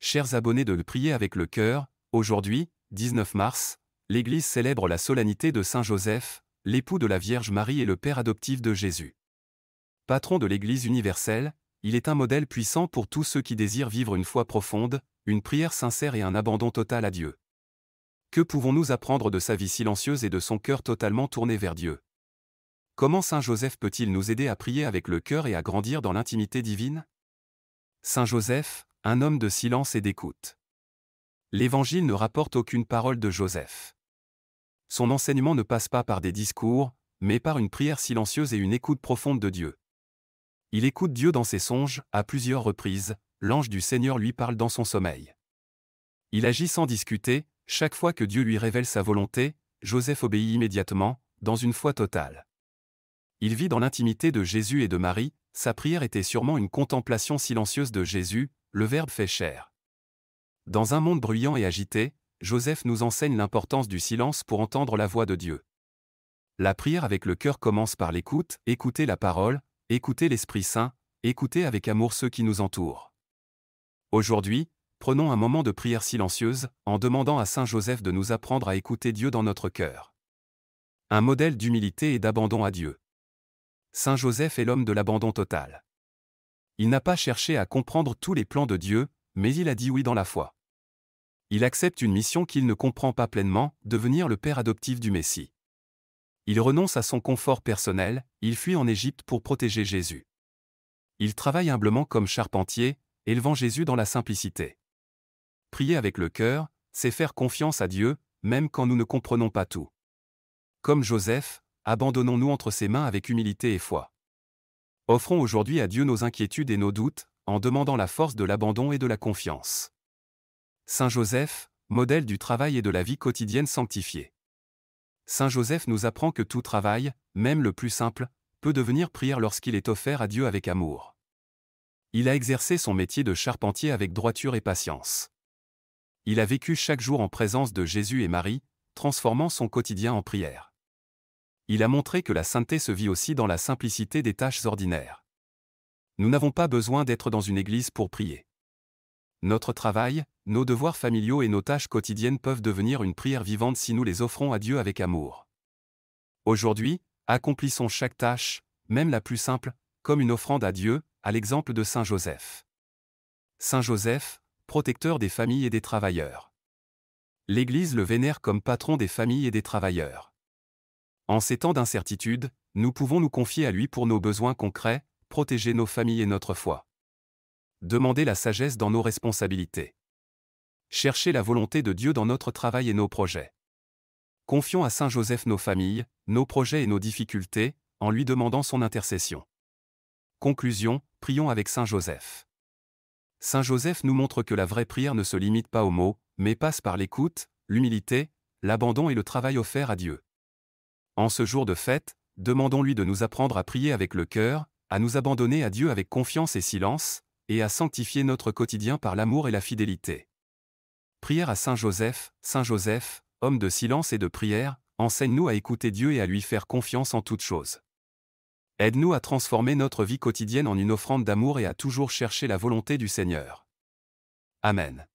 Chers abonnés de Le Prier avec le cœur, aujourd'hui, 19 mars, l'Église célèbre la solennité de Saint Joseph, l'époux de la Vierge Marie et le père adoptif de Jésus. Patron de l'Église universelle, il est un modèle puissant pour tous ceux qui désirent vivre une foi profonde, une prière sincère et un abandon total à Dieu. Que pouvons-nous apprendre de sa vie silencieuse et de son cœur totalement tourné vers Dieu? Comment Saint Joseph peut-il nous aider à prier avec le cœur et à grandir dans l'intimité divine? Saint Joseph, un homme de silence et d'écoute. L'Évangile ne rapporte aucune parole de Joseph. Son enseignement ne passe pas par des discours, mais par une prière silencieuse et une écoute profonde de Dieu. Il écoute Dieu dans ses songes, à plusieurs reprises, l'ange du Seigneur lui parle dans son sommeil. Il agit sans discuter, chaque fois que Dieu lui révèle sa volonté, Joseph obéit immédiatement, dans une foi totale. Il vit dans l'intimité de Jésus et de Marie, sa prière était sûrement une contemplation silencieuse de Jésus, le Verbe fait chair. Dans un monde bruyant et agité, Joseph nous enseigne l'importance du silence pour entendre la voix de Dieu. La prière avec le cœur commence par l'écoute, écouter la parole, écouter l'Esprit Saint, écouter avec amour ceux qui nous entourent. Aujourd'hui, prenons un moment de prière silencieuse, en demandant à Saint Joseph de nous apprendre à écouter Dieu dans notre cœur. Un modèle d'humilité et d'abandon à Dieu. Saint Joseph est l'homme de l'abandon total. Il n'a pas cherché à comprendre tous les plans de Dieu, mais il a dit oui dans la foi. Il accepte une mission qu'il ne comprend pas pleinement, devenir le père adoptif du Messie. Il renonce à son confort personnel, il fuit en Égypte pour protéger Jésus. Il travaille humblement comme charpentier, élevant Jésus dans la simplicité. Prier avec le cœur, c'est faire confiance à Dieu, même quand nous ne comprenons pas tout. Comme Joseph, abandonnons-nous entre ses mains avec humilité et foi. Offrons aujourd'hui à Dieu nos inquiétudes et nos doutes, en demandant la force de l'abandon et de la confiance. Saint Joseph, modèle du travail et de la vie quotidienne sanctifiée. Saint Joseph nous apprend que tout travail, même le plus simple, peut devenir prière lorsqu'il est offert à Dieu avec amour. Il a exercé son métier de charpentier avec droiture et patience. Il a vécu chaque jour en présence de Jésus et Marie, transformant son quotidien en prière. Il a montré que la sainteté se vit aussi dans la simplicité des tâches ordinaires. Nous n'avons pas besoin d'être dans une église pour prier. Notre travail, nos devoirs familiaux et nos tâches quotidiennes peuvent devenir une prière vivante si nous les offrons à Dieu avec amour. Aujourd'hui, accomplissons chaque tâche, même la plus simple, comme une offrande à Dieu, à l'exemple de Saint Joseph. Saint Joseph, protecteur des familles et des travailleurs. L'Église le vénère comme patron des familles et des travailleurs. En ces temps d'incertitude, nous pouvons nous confier à lui pour nos besoins concrets, protéger nos familles et notre foi. Demander la sagesse dans nos responsabilités. Chercher la volonté de Dieu dans notre travail et nos projets. Confions à Saint Joseph nos familles, nos projets et nos difficultés, en lui demandant son intercession. Conclusion, prions avec Saint Joseph. Saint Joseph nous montre que la vraie prière ne se limite pas aux mots, mais passe par l'écoute, l'humilité, l'abandon et le travail offert à Dieu. En ce jour de fête, demandons-lui de nous apprendre à prier avec le cœur, à nous abandonner à Dieu avec confiance et silence, et à sanctifier notre quotidien par l'amour et la fidélité. Prière à Saint Joseph, homme de silence et de prière, enseigne-nous à écouter Dieu et à lui faire confiance en toutes choses. Aide-nous à transformer notre vie quotidienne en une offrande d'amour et à toujours chercher la volonté du Seigneur. Amen.